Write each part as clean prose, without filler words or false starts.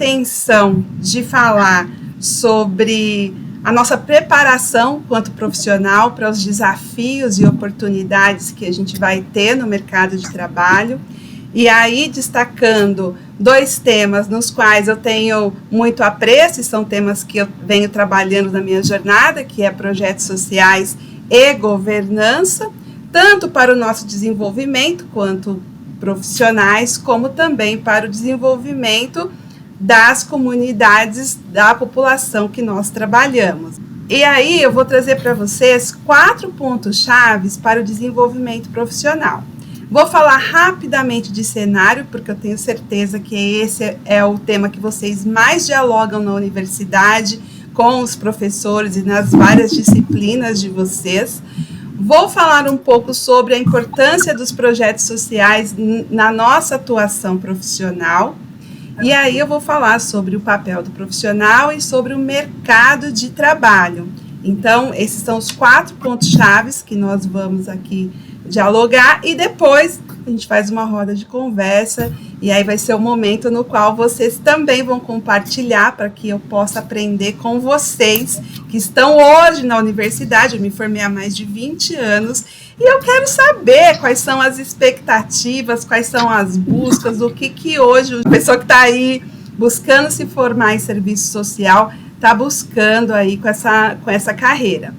intenção de falar sobre a nossa preparação quanto profissional para os desafios e oportunidades que a gente vai ter no mercado de trabalho. E aí, destacando 2 temas nos quais eu tenho muito apreço, e são temas que eu venho trabalhando na minha jornada, que é projetos sociais e governança, tanto para o nosso desenvolvimento quanto profissionais, como também para o desenvolvimento das comunidades da população que nós trabalhamos. E aí eu vou trazer para vocês 4 pontos-chave para o desenvolvimento profissional. Vou falar rapidamente de cenário, porque eu tenho certeza que esse é o tema que vocês mais dialogam na universidade, com os professores e nas várias disciplinas de vocês. Vou falar um pouco sobre a importância dos projetos sociais na nossa atuação profissional. E aí eu vou falar sobre o papel do profissional e sobre o mercado de trabalho. Então, esses são os 4 pontos-chave que nós vamos aqui dialogar, e depois a gente faz uma roda de conversa, e aí vai ser o momento no qual vocês também vão compartilhar, para que eu possa aprender com vocês que estão hoje na universidade. Eu me formei há mais de 20 anos, e eu quero saber quais são as expectativas, quais são as buscas, o que hoje a pessoa que está aí buscando se formar em serviço social está buscando aí com essa carreira.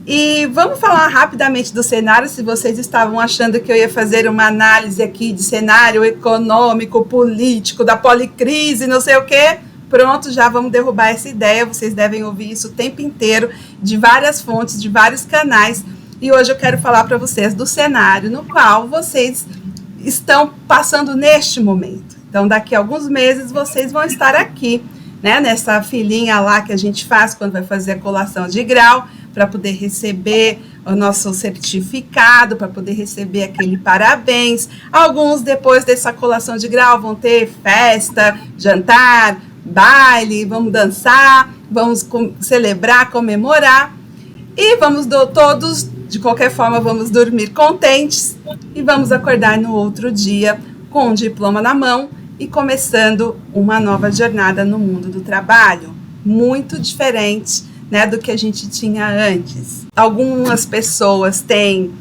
E vamos falar rapidamente do cenário. Se vocês estavam achando que eu ia fazer uma análise aqui de cenário econômico, político, da policrise, não sei o quê, pronto, já vamos derrubar essa ideia. Vocês devem ouvir isso o tempo inteiro, de várias fontes, de vários canais. E hoje eu quero falar para vocês do cenário no qual vocês estão passando neste momento. Então, daqui a alguns meses, vocês vão estar aqui, né, nessa filinha lá que a gente faz quando vai fazer a colação de grau, para poder receber o nosso certificado, para poder receber aquele parabéns. Alguns, depois dessa colação de grau, vão ter festa, jantar, baile, vamos dançar, vamos celebrar, comemorar, e vamos todos, de qualquer forma, vamos dormir contentes, e vamos acordar no outro dia com um diploma na mão e começando uma nova jornada no mundo do trabalho, muito diferente, né, do que a gente tinha antes. Algumas pessoas têm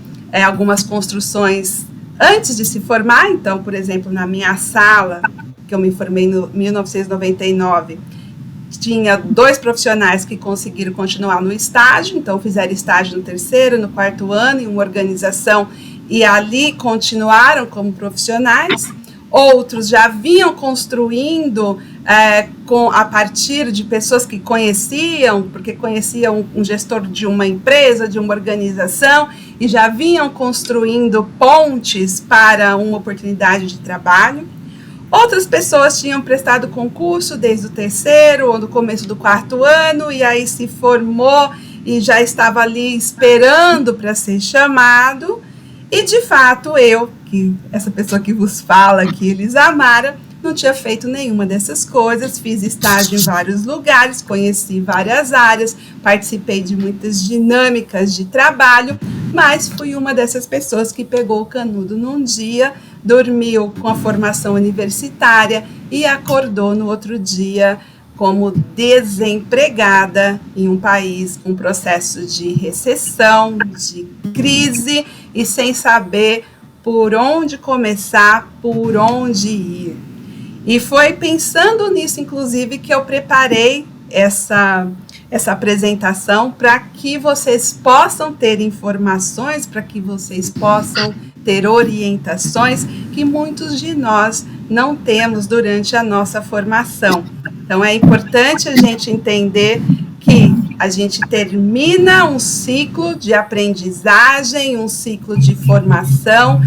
algumas construções antes de se formar. Então, por exemplo, na minha sala, que eu me formei em 1999, tinha 2 profissionais que conseguiram continuar no estágio, então fizeram estágio no 3º, no 4º ano, em uma organização, e ali continuaram como profissionais. Outros já vinham construindo a partir de pessoas que conheciam, porque conheciam um gestor de uma empresa, de uma organização, e já vinham construindo pontes para uma oportunidade de trabalho. Outras pessoas tinham prestado concurso desde o 3º ou no começo do 4º ano, e aí se formou e já estava ali esperando para ser chamado. E, de fato, essa pessoa que vos fala aqui, Elisamara, não tinha feito nenhuma dessas coisas. Fiz estágio em vários lugares, conheci várias áreas, participei de muitas dinâmicas de trabalho, mas fui uma dessas pessoas que pegou o canudo num dia, dormiu com a formação universitária e acordou no outro dia como desempregada em um país com processo de recessão, de crise, e sem saber por onde começar, por onde ir. E foi pensando nisso, inclusive, que eu preparei essa apresentação, para que vocês possam ter informações, para que vocês possam ter orientações que muitos de nós não temos durante a nossa formação. Então, é importante a gente entender que a gente termina um ciclo de aprendizagem, um ciclo de formação.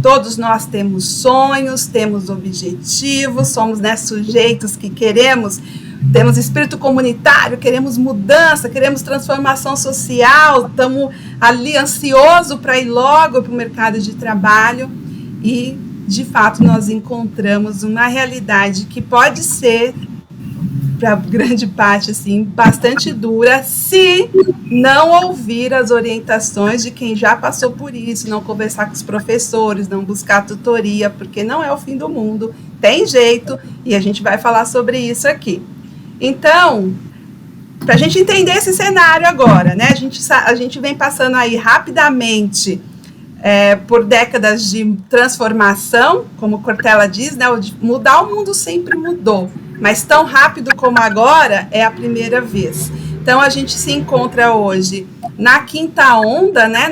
Todos nós temos sonhos, temos objetivos, somos, né, sujeitos que temos espírito comunitário, queremos mudança, queremos transformação social, estamos ali ansiosos para ir logo para o mercado de trabalho, e, de fato, nós encontramos uma realidade que pode ser para grande parte, assim, bastante dura, se não ouvir as orientações de quem já passou por isso, não conversar com os professores, não buscar tutoria, porque não é o fim do mundo, tem jeito, e a gente vai falar sobre isso aqui. Então, para a gente entender esse cenário agora, né, a gente vem passando aí rapidamente por décadas de transformação, como Cortella diz, né, mudar o mundo sempre mudou, mas tão rápido como agora é a primeira vez. Então, a gente se encontra hoje na quinta onda, né,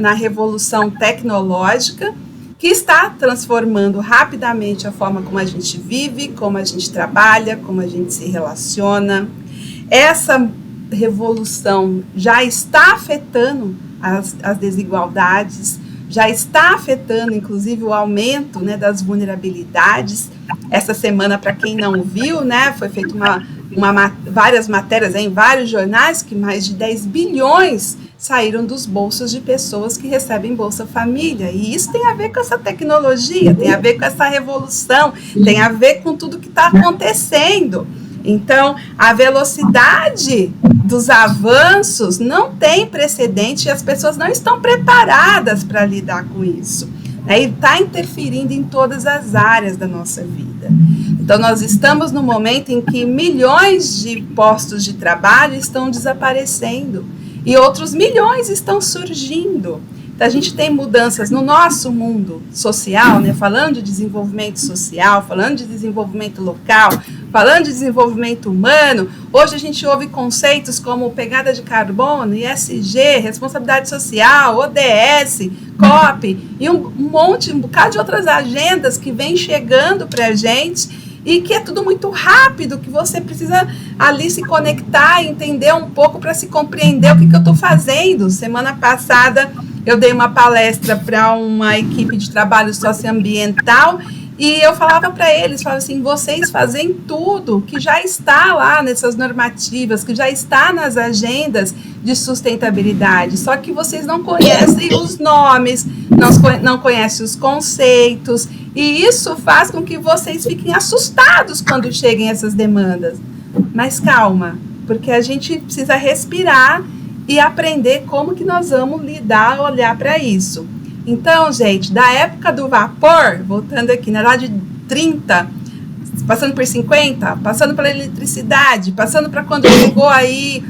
na revolução tecnológica, que está transformando rapidamente a forma como a gente vive, como a gente trabalha, como a gente se relaciona. Essa revolução já está afetando as desigualdades, já está afetando, inclusive, o aumento, né, das vulnerabilidades. Essa semana, para quem não viu, né, foi feita várias matérias em vários jornais que mais de 10 bilhões saíram dos bolsos de pessoas que recebem Bolsa Família. E isso tem a ver com essa tecnologia, tem a ver com essa revolução, tem a ver com tudo que está acontecendo. Então, a velocidade dos avanços não tem precedente e as pessoas não estão preparadas para lidar com isso. E está interferindo em todas as áreas da nossa vida. Então, nós estamos no momento em que milhões de postos de trabalho estão desaparecendo e outros milhões estão surgindo. Então, a gente tem mudanças no nosso mundo social, né? Falando de desenvolvimento social, falando de desenvolvimento local, falando de desenvolvimento humano. Hoje a gente ouve conceitos como pegada de carbono, ESG, responsabilidade social, ODS, COP, e um bocado de outras agendas que vem chegando para a gente e que é tudo muito rápido, que você precisa ali se conectar e entender um pouco para se compreender o que eu estou fazendo. Semana passada eu dei uma palestra para uma equipe de trabalho socioambiental e eu falava para eles, falava assim, vocês fazem tudo que já está lá nessas normativas, que já está nas agendas de sustentabilidade, só que vocês não conhecem os nomes, não conhecem os conceitos, e isso faz com que vocês fiquem assustados quando cheguem essas demandas. Mas calma, porque a gente precisa respirar e aprender como que nós vamos lidar, olhar para isso. Então, gente, da época do vapor, voltando aqui, na idade de 30, passando por 50, passando pela eletricidade, passando para quando chegou aí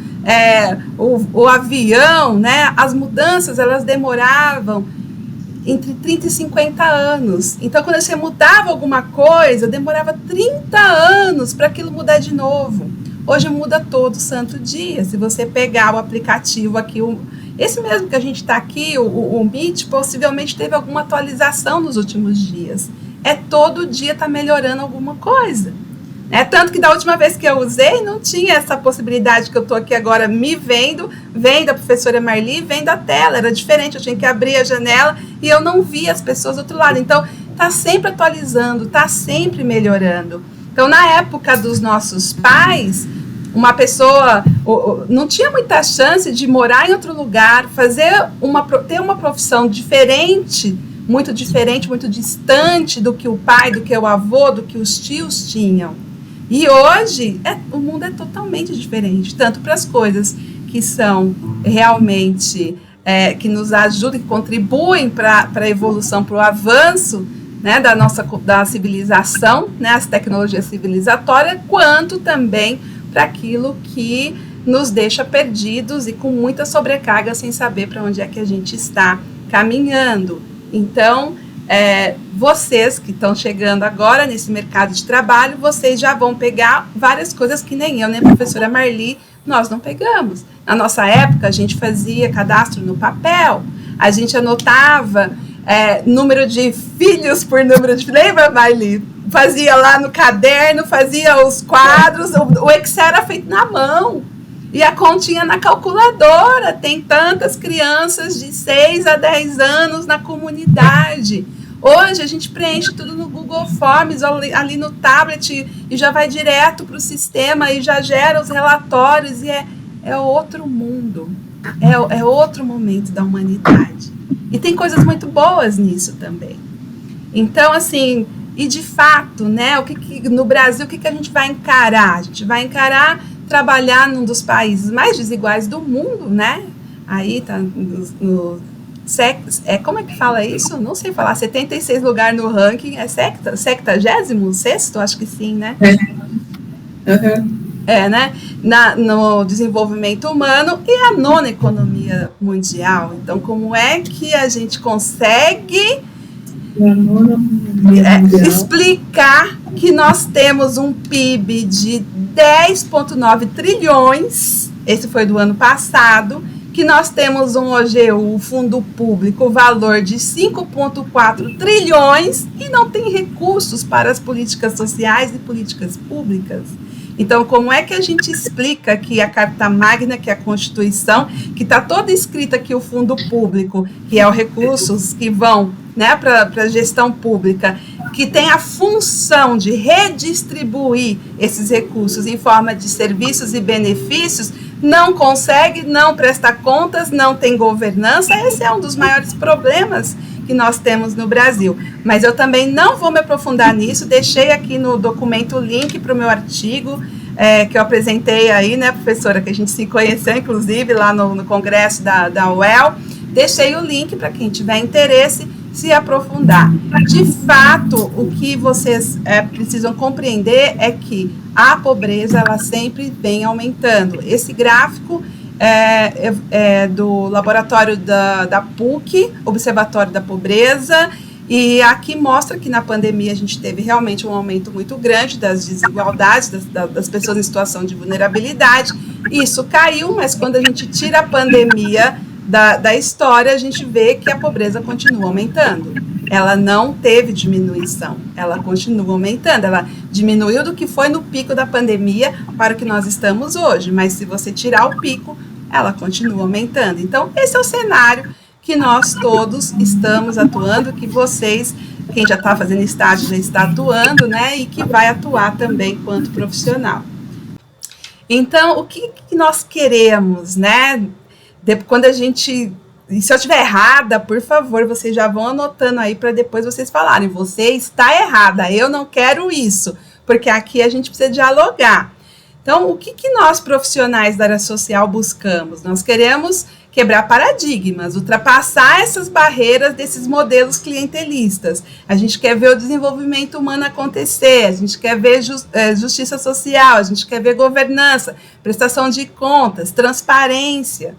o avião, né? As mudanças, elas demoravam entre 30 e 50 anos. Então, quando você mudava alguma coisa, demorava 30 anos para aquilo mudar de novo. Hoje muda todo santo dia. Se você pegar o aplicativo aqui, esse mesmo que a gente está aqui, o Meet, possivelmente teve alguma atualização nos últimos dias. Todo dia está melhorando alguma coisa. Tanto que da última vez que eu usei, não tinha essa possibilidade que eu estou aqui agora me vendo, vendo a professora Marli, vendo a tela. Era diferente, eu tinha que abrir a janela e eu não via as pessoas do outro lado. Então, está sempre atualizando, está sempre melhorando. Então, na época dos nossos pais, uma pessoa não tinha muita chance de morar em outro lugar, ter uma profissão diferente, muito distante do que o pai, do que o avô, do que os tios tinham. E hoje, o mundo é totalmente diferente, tanto para as coisas que são realmente, que nos ajudam, que contribuem para a evolução, para o avanço, né, da civilização, né, as tecnologias civilizatórias, quanto também para aquilo que nos deixa perdidos e com muita sobrecarga, sem saber para onde é que a gente está caminhando. Então, vocês que estão chegando agora nesse mercado de trabalho, vocês já vão pegar várias coisas que nem eu, nem a professora Marli, nós não pegamos. Na nossa época, a gente fazia cadastro no papel, a gente anotava número de filhos por número de... Lembra, Marli? Fazia lá no caderno, fazia os quadros, o Excel era feito na mão. E a continha na calculadora. Tem tantas crianças de 6 a 10 anos na comunidade. Hoje a gente preenche tudo no Google Forms, ali no tablet, e já vai direto para o sistema e já gera os relatórios. E é outro mundo, é outro momento da humanidade. E tem coisas muito boas nisso também. Então, assim, E, de fato, né, no Brasil, o que a gente vai encarar? A gente vai encarar trabalhar num dos países mais desiguais do mundo, né? Aí tá como é que fala isso? Não sei falar. 76 lugar no ranking. É 76º? Acho que sim, né? Né? No desenvolvimento humano e a 9ª economia mundial. Então, como é que a gente consegue explicar que nós temos um PIB de 10,9 trilhões, esse foi do ano passado, que nós temos um OGU, Fundo Público, valor de 5,4 trilhões e não tem recursos para as políticas sociais e políticas públicas? Então, como é que a gente explica que a Carta Magna, que é a Constituição, que está toda escrita que o Fundo Público, que é os recursos que vão, né, para a gestão pública, que tem a função de redistribuir esses recursos em forma de serviços e benefícios, não consegue, não presta contas, não tem governança? Esse é um dos maiores problemas que nós temos no Brasil. Mas eu também não vou me aprofundar nisso, deixei aqui no documento o link para o meu artigo, que eu apresentei aí, né, professora, que a gente se conheceu, inclusive, lá no congresso da UEL. Deixei o link para quem tiver interesse se aprofundar. De fato, o que vocês precisam compreender é que a pobreza, ela sempre vem aumentando. Esse gráfico é do laboratório da PUC, Observatório da Pobreza, e aqui mostra que na pandemia a gente teve realmente um aumento muito grande das desigualdades, das pessoas em situação de vulnerabilidade. Isso caiu, mas quando a gente tira a pandemia da história, a gente vê que a pobreza continua aumentando. Ela não teve diminuição, ela continua aumentando. Ela diminuiu do que foi no pico da pandemia para o que nós estamos hoje, mas se você tirar o pico, ela continua aumentando. Então, esse é o cenário que nós todos estamos atuando, que vocês, quem já está fazendo estágio, já está atuando, né, e que vai atuar também enquanto profissional. Então, o que nós queremos, né? Quando a gente... E se eu estiver errada, por favor, vocês já vão anotando aí para depois vocês falarem. Você está errada, eu não quero isso, porque aqui a gente precisa dialogar. Então, o que nós profissionais da área social buscamos? Nós queremos quebrar paradigmas, ultrapassar essas barreiras desses modelos clientelistas. A gente quer ver o desenvolvimento humano acontecer, a gente quer ver justiça social, a gente quer ver governança, prestação de contas, transparência.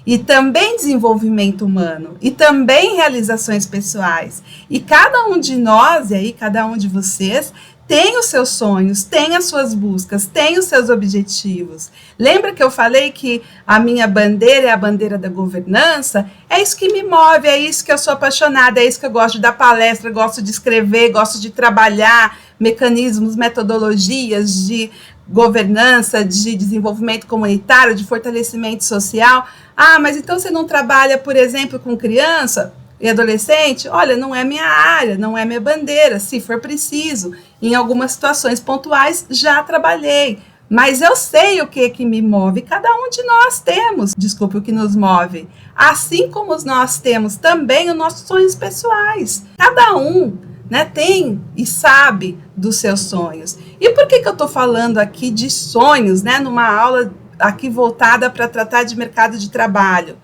E também desenvolvimento humano, e também realizações pessoais. E cada um de nós, e aí cada um de vocês, tem os seus sonhos, tem as suas buscas, tem os seus objetivos. Lembra que eu falei que a minha bandeira é a bandeira da governança? É isso que me move, é isso que eu sou apaixonada, é isso que eu gosto de dar palestra, gosto de escrever, gosto de trabalhar mecanismos, metodologias de governança, de desenvolvimento comunitário, de fortalecimento social. Ah, mas então você não trabalha, por exemplo, com criança e adolescente? Olha, não é minha área, não é minha bandeira. Se for preciso, em algumas situações pontuais, já trabalhei. Mas eu sei o que me move. Cada um de nós temos, desculpe, o que nos move. Assim como nós temos também os nossos sonhos pessoais. Cada um, né, tem e sabe dos seus sonhos. E por que eu estou falando aqui de sonhos, né, numa aula aqui voltada para tratar de mercado de trabalho?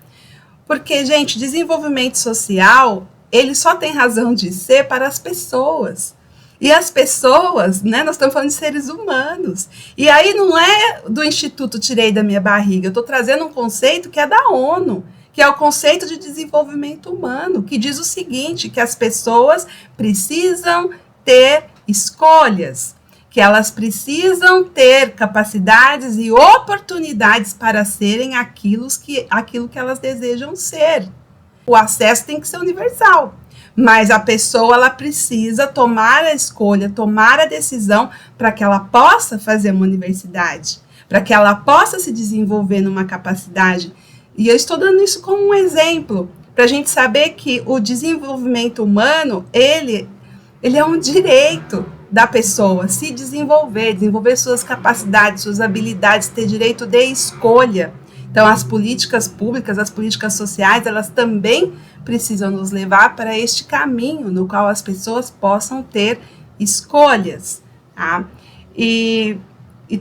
Porque, gente, desenvolvimento social, ele só tem razão de ser para as pessoas. E as pessoas, né, nós estamos falando de seres humanos. E aí não é do Instituto Tirei da Minha Barriga, eu estou trazendo um conceito que é da ONU, que é o conceito de desenvolvimento humano, que diz o seguinte, que as pessoas precisam ter escolhas, que elas precisam ter capacidades e oportunidades para serem aquilo que elas desejam ser. O acesso tem que ser universal, mas a pessoa ela precisa tomar a escolha, tomar a decisão para que ela possa fazer uma universidade, para que ela possa se desenvolver numa capacidade. E eu estou dando isso como um exemplo, para a gente saber que o desenvolvimento humano, ele é um direito da pessoa se desenvolver suas capacidades, suas habilidades, ter direito de escolha. Então, as políticas públicas, as políticas sociais, elas também precisam nos levar para este caminho no qual as pessoas possam ter escolhas, tá? E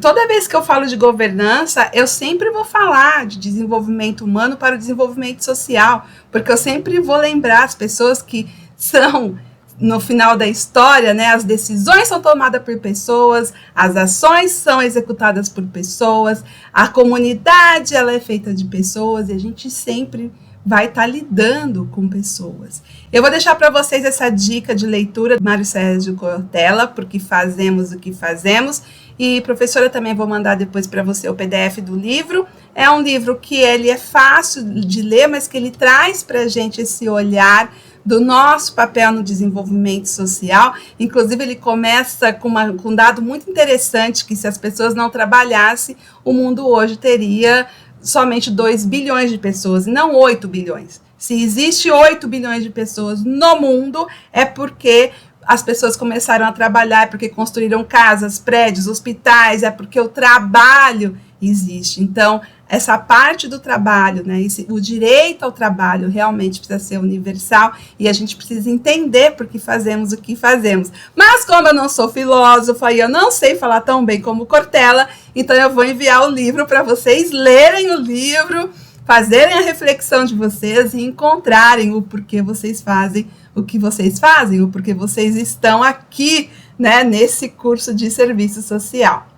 toda vez que eu falo de governança, eu sempre vou falar de desenvolvimento humano para o desenvolvimento social, porque eu sempre vou lembrar as pessoas que são, no final da história, né, as decisões são tomadas por pessoas, as ações são executadas por pessoas, a comunidade ela é feita de pessoas e a gente sempre vai estar lidando com pessoas. Eu vou deixar para vocês essa dica de leitura do Mário Sérgio Cortella, porque fazemos o que fazemos, e professora, também vou mandar depois para você o PDF do livro. É um livro que ele é fácil de ler, mas que ele traz para a gente esse olhar do nosso papel no desenvolvimento social. Inclusive, ele começa com um dado muito interessante, que se as pessoas não trabalhassem, o mundo hoje teria somente 2 bilhões de pessoas, e não 8 bilhões. Se existe 8 bilhões de pessoas no mundo, é porque as pessoas começaram a trabalhar, é porque construíram casas, prédios, hospitais, é porque o trabalho existe. Então, essa parte do trabalho, né, o direito ao trabalho realmente precisa ser universal e a gente precisa entender por que fazemos o que fazemos. Mas como eu não sou filósofa e eu não sei falar tão bem como Cortella, então eu vou enviar o livro para vocês lerem o livro, fazerem a reflexão de vocês e encontrarem o porquê vocês fazem o que vocês fazem, o porquê vocês estão aqui, né, nesse curso de serviço social.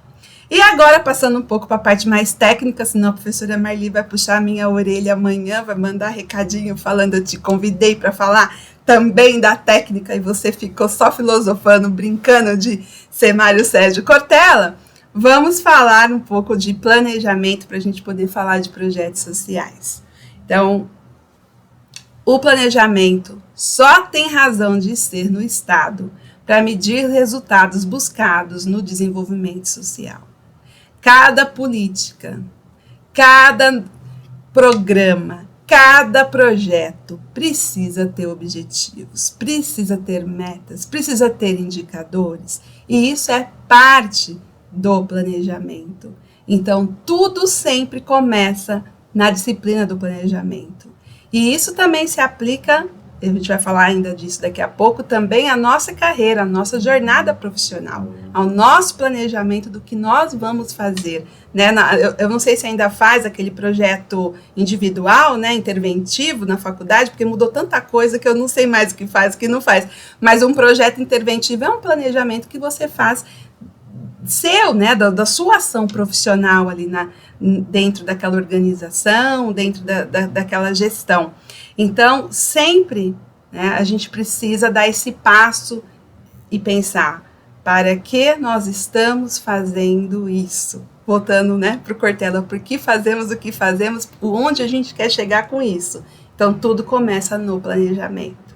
E agora, passando um pouco para a parte mais técnica, senão a professora Marli vai puxar a minha orelha amanhã, vai mandar recadinho falando, eu te convidei para falar também da técnica e você ficou só filosofando, brincando de ser Mário Sérgio Cortella. Vamos falar um pouco de planejamento para a gente poder falar de projetos sociais. Então, o planejamento só tem razão de ser no Estado para medir resultados buscados no desenvolvimento social. Cada política, cada programa, cada projeto precisa ter objetivos, precisa ter metas, precisa ter indicadores, e isso é parte do planejamento. Então, tudo sempre começa na disciplina do planejamento. E isso também se aplica, a gente vai falar ainda disso daqui a pouco, também à nossa carreira, à nossa jornada profissional, ao nosso planejamento do que nós vamos fazer. Né? Eu não sei se ainda faz aquele projeto individual, né, interventivo na faculdade, porque mudou tanta coisa que eu não sei mais o que faz, o que não faz. Mas um projeto interventivo é um planejamento que você faz seu, né, da sua ação profissional ali dentro daquela organização, dentro daquela gestão. Então, sempre, né, a gente precisa dar esse passo e pensar, para que nós estamos fazendo isso? Voltando, né, para o Cortella, por que fazemos o que fazemos, onde a gente quer chegar com isso? Então, tudo começa no planejamento.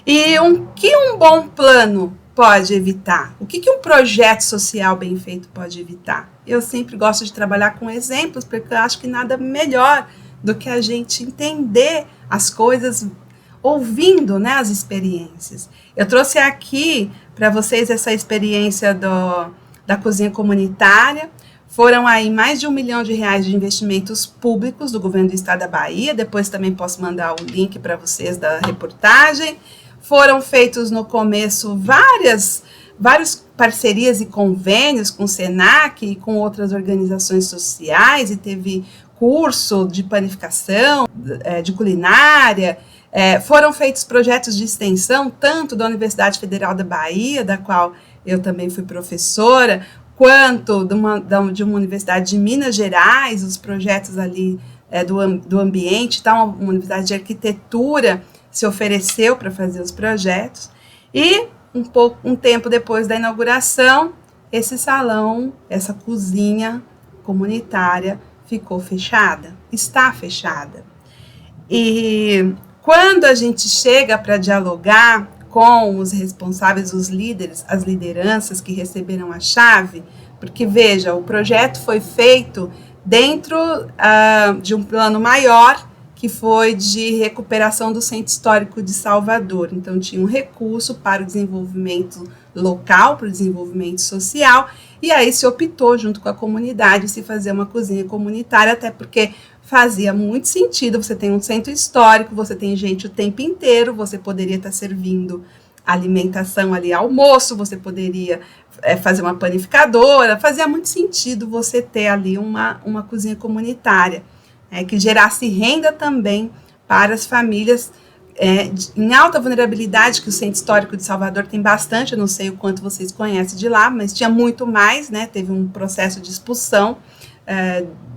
E que um bom plano pode evitar? O que um projeto social bem feito pode evitar? Eu sempre gosto de trabalhar com exemplos, porque eu acho que nada melhor do que a gente entender as coisas ouvindo, né, as experiências. Eu trouxe aqui para vocês essa experiência da cozinha comunitária. Foram aí mais de R$1 milhão de investimentos públicos do governo do estado da Bahia. Depois também posso mandar o link para vocês da reportagem. Foram feitos no começo várias parcerias e convênios com o SENAC e com outras organizações sociais, e teve curso de panificação, de culinária. Foram feitos projetos de extensão, tanto da Universidade Federal da Bahia, da qual eu também fui professora, quanto de uma universidade de Minas Gerais, os projetos ali do ambiente, tá? Uma universidade de arquitetura se ofereceu para fazer os projetos, e um tempo depois da inauguração, esse salão, essa cozinha comunitária ficou fechada, está fechada. E quando a gente chega para dialogar com os responsáveis, os líderes, as lideranças que receberam a chave, porque veja, o projeto foi feito dentro de um plano maior, que foi de recuperação do Centro Histórico de Salvador. Então, tinha um recurso para o desenvolvimento local, para o desenvolvimento social, e aí se optou, junto com a comunidade, se fazer uma cozinha comunitária, até porque fazia muito sentido. Você tem um centro histórico, você tem gente o tempo inteiro, você poderia estar servindo alimentação ali, almoço, você poderia fazer uma panificadora, fazia muito sentido você ter ali uma cozinha comunitária, que gerasse renda também para as famílias em alta vulnerabilidade, que o Centro Histórico de Salvador tem bastante, eu não sei o quanto vocês conhecem de lá, mas tinha muito mais, né? Teve um processo de expulsão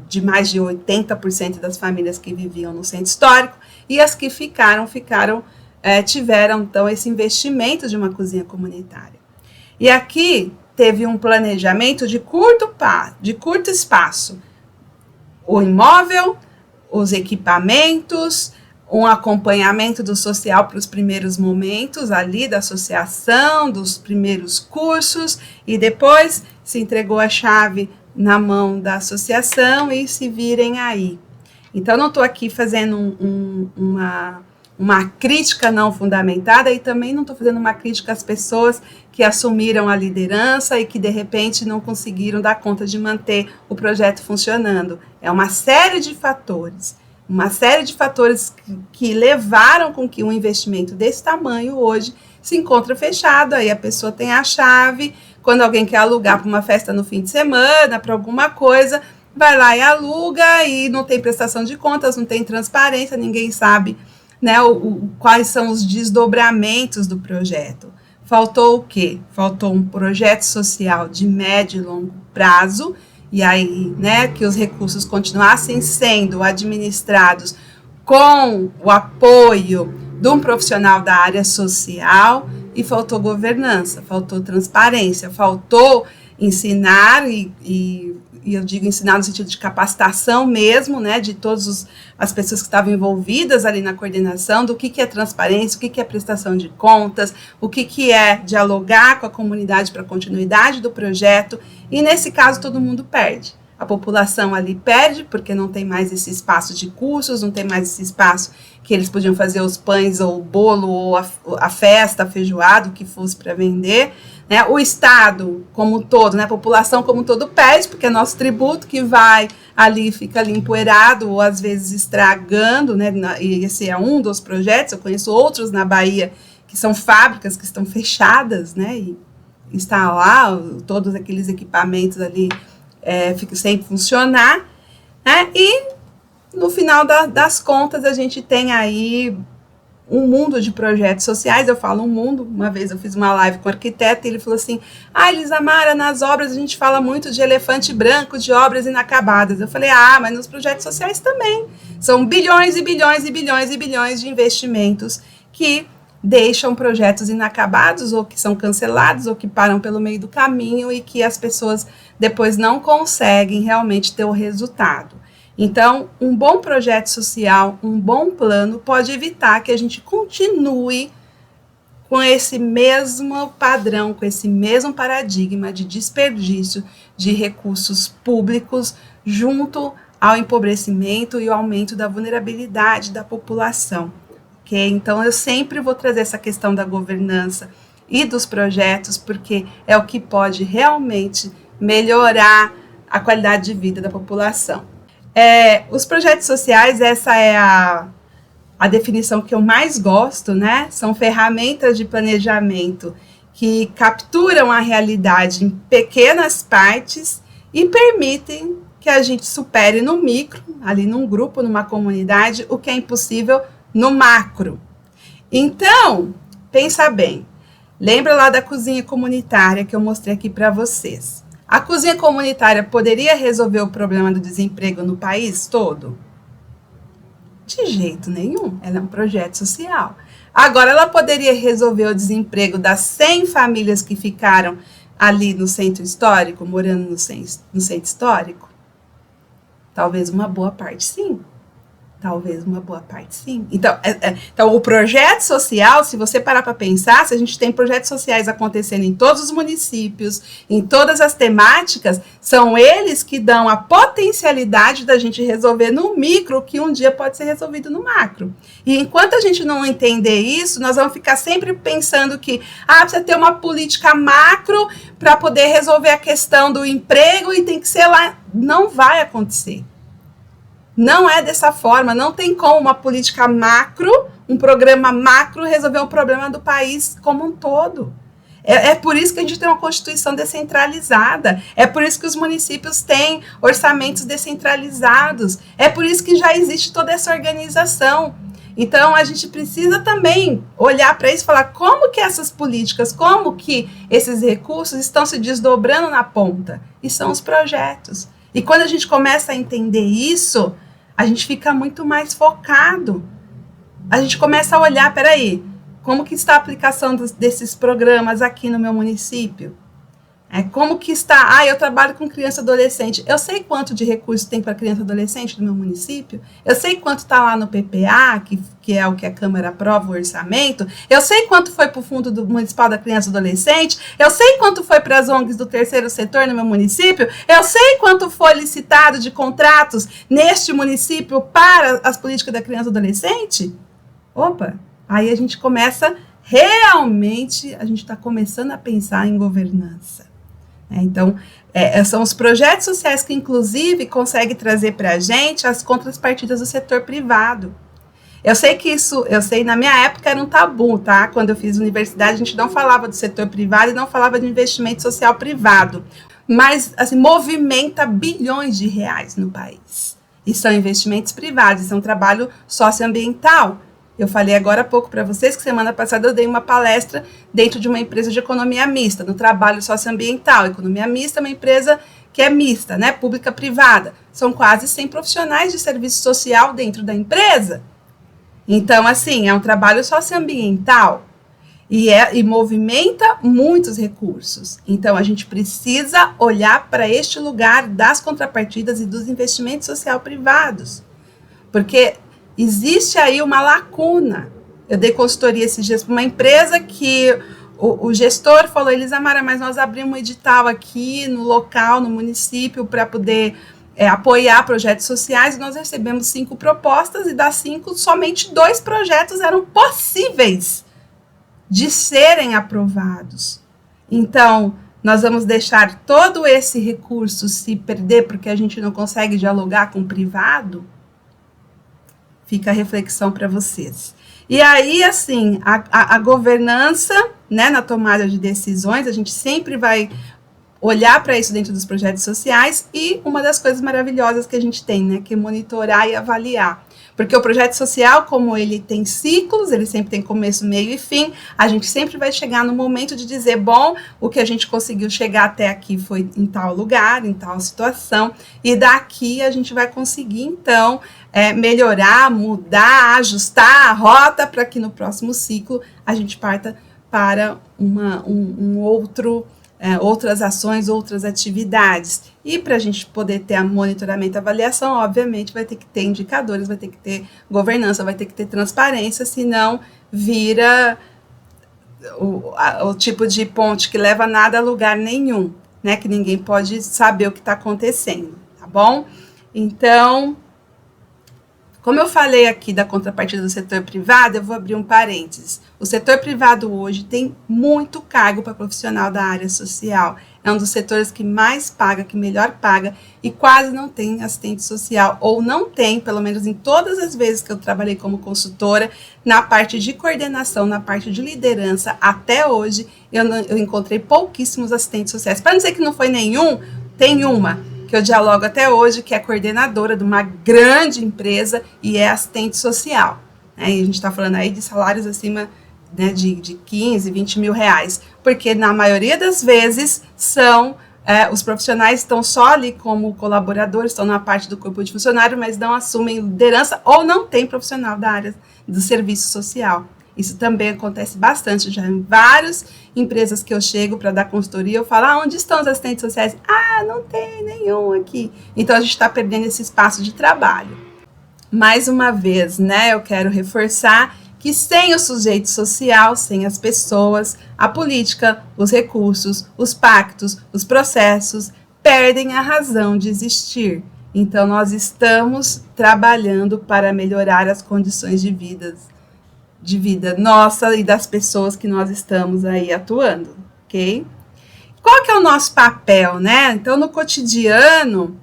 de mais de 80% das famílias que viviam no Centro Histórico, e as que tiveram, então, esse investimento de uma cozinha comunitária. E aqui teve um planejamento de curto espaço. O imóvel, os equipamentos, um acompanhamento do social para os primeiros momentos ali da associação, dos primeiros cursos, e depois se entregou a chave na mão da associação e se virem aí. Então, não estou aqui fazendo uma crítica não fundamentada, e também não estou fazendo uma crítica às pessoas que assumiram a liderança e que, de repente, não conseguiram dar conta de manter o projeto funcionando. É uma série de fatores que levaram com que um investimento desse tamanho hoje se encontra fechado. Aí a pessoa tem a chave, quando alguém quer alugar para uma festa no fim de semana, para alguma coisa, vai lá e aluga, e não tem prestação de contas, não tem transparência, ninguém sabe, né, quais são os desdobramentos do projeto. Faltou o quê? Faltou um projeto social de médio e longo prazo, e aí, né, que os recursos continuassem sendo administrados com o apoio de um profissional da área social, e faltou governança, faltou transparência, faltou ensinar, e eu digo ensinar no sentido de capacitação mesmo, né, de todas as pessoas que estavam envolvidas ali na coordenação, do que é transparência, o que é prestação de contas, o que é dialogar com a comunidade para a continuidade do projeto, e nesse caso todo mundo perde. A população ali perde, porque não tem mais esse espaço de cursos, não tem mais esse espaço que eles podiam fazer os pães, ou o bolo, ou a festa, a feijoada, o que fosse para vender, né? O Estado como um todo, né? A população como um todo perde, porque é nosso tributo que vai ali, fica ali empoeirado, ou às vezes estragando, né? E esse é um dos projetos. Eu conheço outros na Bahia, que são fábricas que estão fechadas, né? E está lá, todos aqueles equipamentos ali ficam sem funcionar, né? E no final das contas, a gente tem aí um mundo de projetos sociais. Eu falo um mundo, uma vez eu fiz uma live com um arquiteto, e ele falou assim: Elisamara, nas obras a gente fala muito de elefante branco, de obras inacabadas. Eu falei: mas nos projetos sociais também. São bilhões e bilhões e bilhões e bilhões de investimentos que deixam projetos inacabados, ou que são cancelados, ou que param pelo meio do caminho, e que as pessoas depois não conseguem realmente ter o resultado. Então, um bom projeto social, um bom plano, pode evitar que a gente continue com esse mesmo padrão, com esse mesmo paradigma de desperdício de recursos públicos, junto ao empobrecimento e ao aumento da vulnerabilidade da população. Okay? Então, eu sempre vou trazer essa questão da governança e dos projetos, porque é o que pode realmente melhorar a qualidade de vida da população. Os projetos sociais, essa é a definição que eu mais gosto, né? São ferramentas de planejamento que capturam a realidade em pequenas partes e permitem que a gente supere no micro, ali num grupo, numa comunidade, o que é impossível no macro. Então, pensa bem, lembra lá da cozinha comunitária que eu mostrei aqui para vocês. A cozinha comunitária poderia resolver o problema do desemprego no país todo? De jeito nenhum, ela é um projeto social. Agora, ela poderia resolver o desemprego das 100 famílias que ficaram ali no centro histórico, morando no centro histórico? Talvez uma boa parte, sim. Talvez uma boa parte, sim. Então, o projeto social, se você parar para pensar, se a gente tem projetos sociais acontecendo em todos os municípios, em todas as temáticas, são eles que dão a potencialidade da gente resolver no micro, que um dia pode ser resolvido no macro. E enquanto a gente não entender isso, nós vamos ficar sempre pensando que precisa ter uma política macro para poder resolver a questão do emprego, e tem que ser lá. Não vai acontecer. Não é dessa forma, não tem como uma política macro, um programa macro resolver o problema do país como um todo. É por isso que a gente tem uma Constituição descentralizada, é por isso que os municípios têm orçamentos descentralizados, é por isso que já existe toda essa organização. Então, a gente precisa também olhar para isso e falar como que essas políticas, como que esses recursos estão se desdobrando na ponta. E são os projetos. E quando a gente começa a entender isso, a gente fica muito mais focado. A gente começa a olhar, peraí, como que está a aplicação desses programas aqui no meu município? Como que está? Eu trabalho com criança e adolescente. Eu sei quanto de recursos tem para criança e adolescente no meu município. Eu sei quanto está lá no PPA, que é o que a Câmara aprova o orçamento. Eu sei quanto foi para o Fundo Municipal da Criança e Adolescente. Eu sei quanto foi para as ONGs do terceiro setor no meu município. Eu sei quanto foi licitado de contratos neste município para as políticas da criança e adolescente. Opa, aí a gente começa, realmente, a gente está começando a pensar em governança. Então, são os projetos sociais que, inclusive, conseguem trazer para a gente as contrapartidas do setor privado. Eu sei, na minha época era um tabu, tá? Quando eu fiz universidade, a gente não falava do setor privado e não falava de investimento social privado. Mas, assim, movimenta bilhões de reais no país. E são investimentos privados, isso é um trabalho socioambiental. Eu falei agora há pouco para vocês que semana passada eu dei uma palestra dentro de uma empresa de economia mista, no trabalho socioambiental. Economia mista é uma empresa que é mista, né, pública-privada. São quase 100 profissionais de serviço social dentro da empresa. Então, assim, é um trabalho socioambiental e movimenta muitos recursos. Então, a gente precisa olhar para este lugar das contrapartidas e dos investimentos social privados, porque existe aí uma lacuna. Eu dei consultoria esses dias para uma empresa que o gestor falou, Elisamara, mas nós abrimos um edital aqui no local, no município, para poder apoiar projetos sociais, e nós recebemos 5 propostas, e das 5, somente 2 projetos eram possíveis de serem aprovados. Então, nós vamos deixar todo esse recurso se perder porque a gente não consegue dialogar com o privado? Fica a reflexão para vocês. E aí, assim, a governança, né, na tomada de decisões, a gente sempre vai olhar para isso dentro dos projetos sociais, e uma das coisas maravilhosas que a gente tem, né, que é monitorar e avaliar. Porque o projeto social, como ele tem ciclos, ele sempre tem começo, meio e fim, a gente sempre vai chegar no momento de dizer, bom, o que a gente conseguiu chegar até aqui foi em tal lugar, em tal situação, e daqui a gente vai conseguir, então, melhorar, mudar, ajustar a rota para que no próximo ciclo a gente parta para outras ações, outras atividades. E para a gente poder ter a monitoramento e avaliação, obviamente, vai ter que ter indicadores, vai ter que ter governança, vai ter que ter transparência, senão vira o tipo de ponte que leva nada a lugar nenhum, né? Que ninguém pode saber o que está acontecendo, tá bom? Então, como eu falei aqui da contrapartida do setor privado, eu vou abrir um parênteses. O setor privado hoje tem muito cargo para profissional da área social. É um dos setores que mais paga, que melhor paga, e quase não tem assistente social, ou não tem, pelo menos em todas as vezes que eu trabalhei como consultora, na parte de coordenação, na parte de liderança, até hoje, eu encontrei pouquíssimos assistentes sociais. Para não dizer que não foi nenhum, tem uma que eu dialogo até hoje, que é coordenadora de uma grande empresa e é assistente social. E a gente está falando aí de salários acima, né, de 15, 20 mil reais, porque na maioria das vezes os profissionais estão só ali como colaboradores, estão na parte do corpo de funcionário, mas não assumem liderança ou não tem profissional da área do serviço social. Isso também acontece bastante, já em várias empresas que eu chego para dar consultoria, eu falo, onde estão os assistentes sociais? Não tem nenhum aqui. Então, a gente está perdendo esse espaço de trabalho. Mais uma vez, né, eu quero reforçar que sem o sujeito social, sem as pessoas, a política, os recursos, os pactos, os processos, perdem a razão de existir. Então, nós estamos trabalhando para melhorar as condições de vida nossa e das pessoas que nós estamos aí atuando, ok? Qual que é o nosso papel, né? Então, no cotidiano,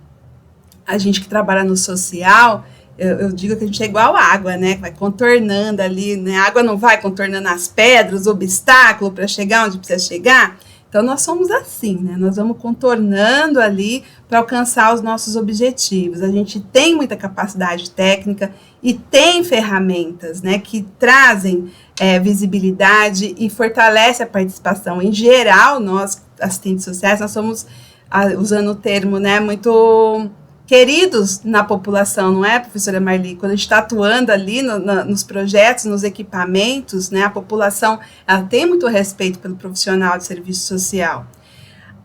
a gente que trabalha no social, eu digo que a gente é igual água, né? Vai contornando ali, né? A água não vai contornando as pedras, obstáculo para chegar onde precisa chegar. Então, nós somos assim, né? Nós vamos contornando ali para alcançar os nossos objetivos. A gente tem muita capacidade técnica e tem ferramentas, né, que trazem visibilidade e fortalece a participação. Em geral, nós, assistentes sociais, nós somos, usando o termo, né, muito queridos na população, não é, professora Marli? Quando a gente está atuando ali nos projetos, nos equipamentos, né, a população ela tem muito respeito pelo profissional de serviço social.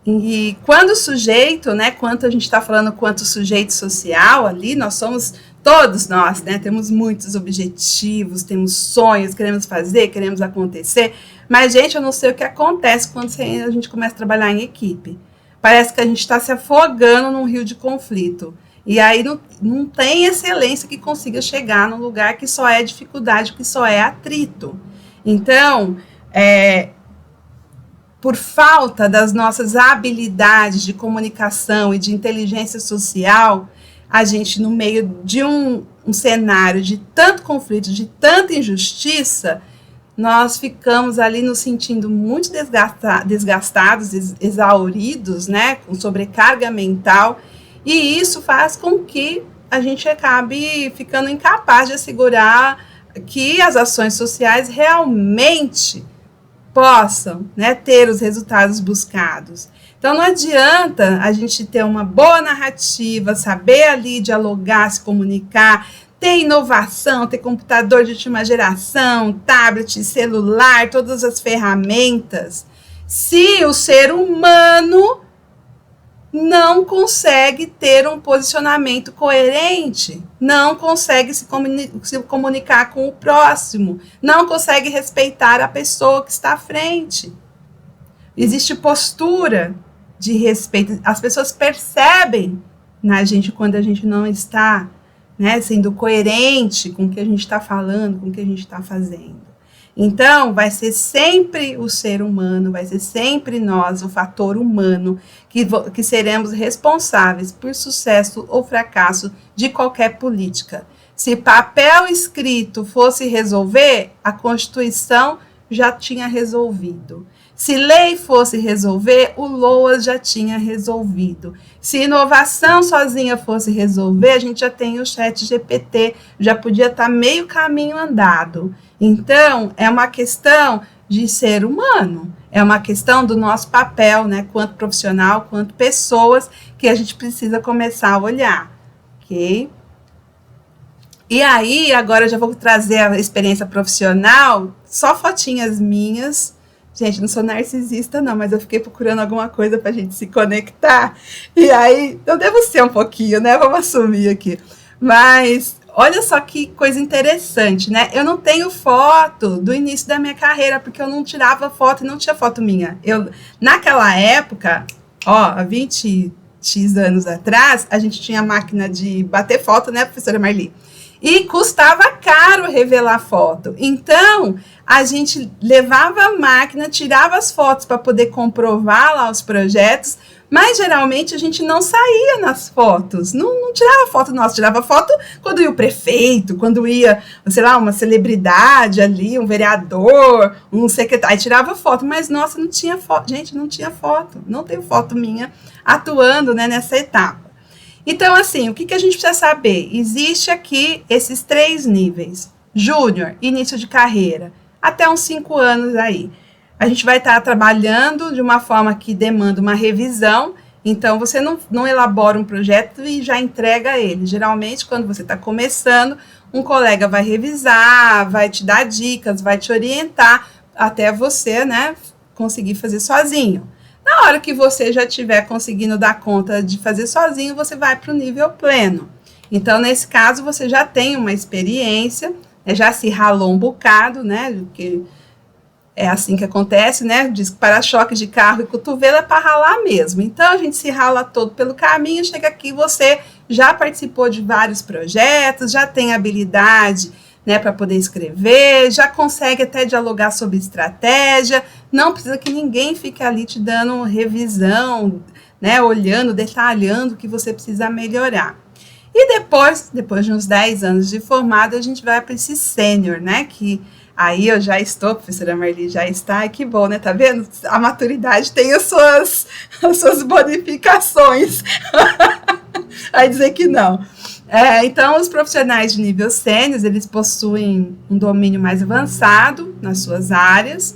E quando o sujeito, né, quanto a gente está falando quanto sujeito social ali, nós somos, todos nós, né, temos muitos objetivos, temos sonhos, queremos fazer, queremos acontecer, mas, gente, eu não sei o que acontece quando a gente começa a trabalhar em equipe. Parece que a gente está se afogando num rio de conflito. E aí não tem excelência que consiga chegar num lugar que só é dificuldade, que só é atrito. Então, por falta das nossas habilidades de comunicação e de inteligência social, a gente, no meio de um cenário de tanto conflito, de tanta injustiça, nós ficamos ali nos sentindo muito desgastados, exauridos, né, com sobrecarga mental, e isso faz com que a gente acabe ficando incapaz de assegurar que as ações sociais realmente possam, né, ter os resultados buscados. Então, não adianta a gente ter uma boa narrativa, saber ali dialogar, se comunicar, ter inovação, ter computador de última geração, tablet, celular, todas as ferramentas, se o ser humano não consegue ter um posicionamento coerente, não consegue se comunicar com o próximo, não consegue respeitar a pessoa que está à frente. Existe postura de respeito, as pessoas percebem na gente quando a gente não está, né, sendo coerente com o que a gente está falando, com o que a gente está fazendo. Então, vai ser sempre o ser humano, vai ser sempre nós, o fator humano, que seremos responsáveis por sucesso ou fracasso de qualquer política. Se papel escrito fosse resolver, a Constituição já tinha resolvido. Se lei fosse resolver, o LOAS já tinha resolvido. Se inovação sozinha fosse resolver, a gente já tem o ChatGPT, já podia estar meio caminho andado. Então, é uma questão de ser humano, é uma questão do nosso papel, né, quanto profissional, quanto pessoas, que a gente precisa começar a olhar, ok? E aí, agora eu já vou trazer a experiência profissional, só fotinhas minhas. Gente, não sou narcisista, não, mas eu fiquei procurando alguma coisa para a gente se conectar. E aí, eu devo ser um pouquinho, né? Vamos assumir aqui. Mas, olha só que coisa interessante, né? Eu não tenho foto do início da minha carreira, porque eu não tirava foto e não tinha foto minha. Naquela época, há 20x anos atrás, a gente tinha máquina de bater foto, né, professora Marli? E custava caro revelar foto. Então, a gente levava a máquina, tirava as fotos para poder comprovar lá os projetos, mas geralmente a gente não saía nas fotos, não tirava foto nossa, tirava foto quando ia o prefeito, quando ia, sei lá, uma celebridade ali, um vereador, um secretário, tirava foto, mas nossa, não tinha foto, gente, não tinha foto, não tem foto minha atuando, né, nessa etapa. Então, assim, o que a gente precisa saber? Existe aqui esses 3 níveis. Júnior, início de carreira, até uns 5 anos aí. A gente vai estar trabalhando de uma forma que demanda uma revisão, então você não elabora um projeto e já entrega ele. Geralmente, quando você está começando, um colega vai revisar, vai te dar dicas, vai te orientar, até você, né, conseguir fazer sozinho. Na hora que você já estiver conseguindo dar conta de fazer sozinho, você vai para o nível pleno. Então, nesse caso, você já tem uma experiência, já se ralou um bocado, né? Porque é assim que acontece, né? Diz que para-choque de carro e cotovelo é para ralar mesmo. Então, a gente se rala todo pelo caminho, chega aqui, você já participou de vários projetos, já tem habilidade, né, para poder escrever, já consegue até dialogar sobre estratégia, não precisa que ninguém fique ali te dando revisão, né, olhando, detalhando o que você precisa melhorar. E depois de uns 10 anos de formado, a gente vai para esse sênior, né? Que aí eu já estou, a professora Marli já está, e que bom, né? Tá vendo? A maturidade tem as suas bonificações. Vai dizer que não. Então, os profissionais de nível sênior, eles possuem um domínio mais avançado nas suas áreas,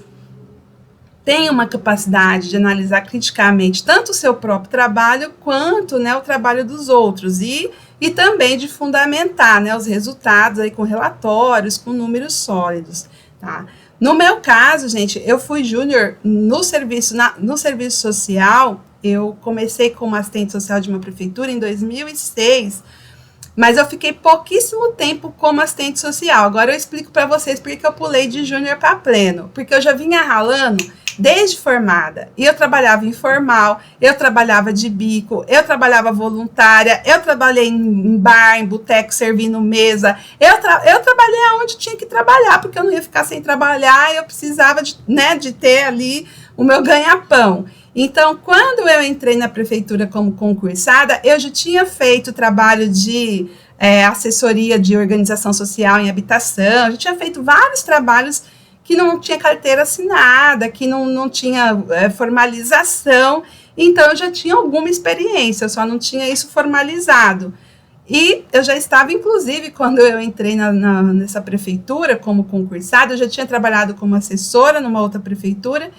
têm uma capacidade de analisar criticamente tanto o seu próprio trabalho quanto, né, o trabalho dos outros e também de fundamentar, né, os resultados aí com relatórios, com números sólidos. Tá? No meu caso, gente, eu fui júnior no serviço social. Eu comecei como assistente social de uma prefeitura em 2006, mas eu fiquei pouquíssimo tempo como assistente social. Agora eu explico para vocês por que eu pulei de júnior para pleno. Porque eu já vinha ralando desde formada. E eu trabalhava informal, eu trabalhava de bico, eu trabalhava voluntária, eu trabalhei em bar, em boteco, servindo mesa. Eu trabalhei aonde tinha que trabalhar, porque eu não ia ficar sem trabalhar, eu precisava de ter ali o meu ganha-pão. Então, quando eu entrei na prefeitura como concursada, eu já tinha feito trabalho de assessoria de organização social em habitação, eu já tinha feito vários trabalhos que não tinha carteira assinada, que não tinha formalização, então eu já tinha alguma experiência, eu só não tinha isso formalizado. E eu já estava, inclusive, quando eu entrei nessa prefeitura como concursada, eu já tinha trabalhado como assessora numa outra prefeitura,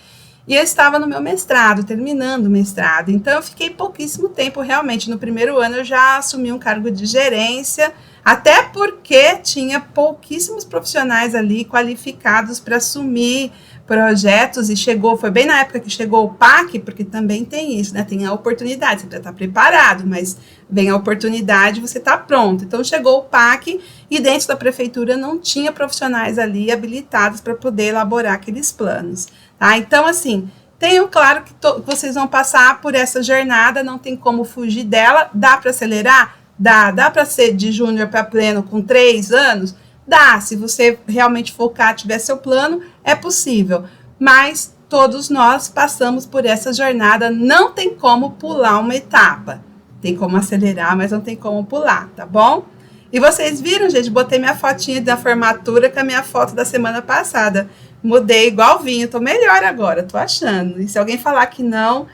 e eu estava no meu mestrado, terminando o mestrado. Então, eu fiquei pouquíssimo tempo, realmente. No primeiro ano, eu já assumi um cargo de gerência, até porque tinha pouquíssimos profissionais ali qualificados para assumir projetos, e foi bem na época que chegou o PAC, porque também tem isso, né? Tem a oportunidade, você precisa estar preparado, mas vem a oportunidade, você está pronto. Então, chegou o PAC, e dentro da prefeitura não tinha profissionais ali habilitados para poder elaborar aqueles planos. Tá? Então, assim, tenham claro que vocês vão passar por essa jornada, não tem como fugir dela. Dá para acelerar? Dá para ser de júnior para pleno com 3 anos? Dá, se você realmente focar, tiver seu plano, é possível. Mas todos nós passamos por essa jornada, não tem como pular uma etapa. Tem como acelerar, mas não tem como pular, tá bom? E vocês viram, gente, botei minha fotinha da formatura com a minha foto da semana passada. Mudei igual vinho, tô melhor agora, tô achando. E se alguém falar que não,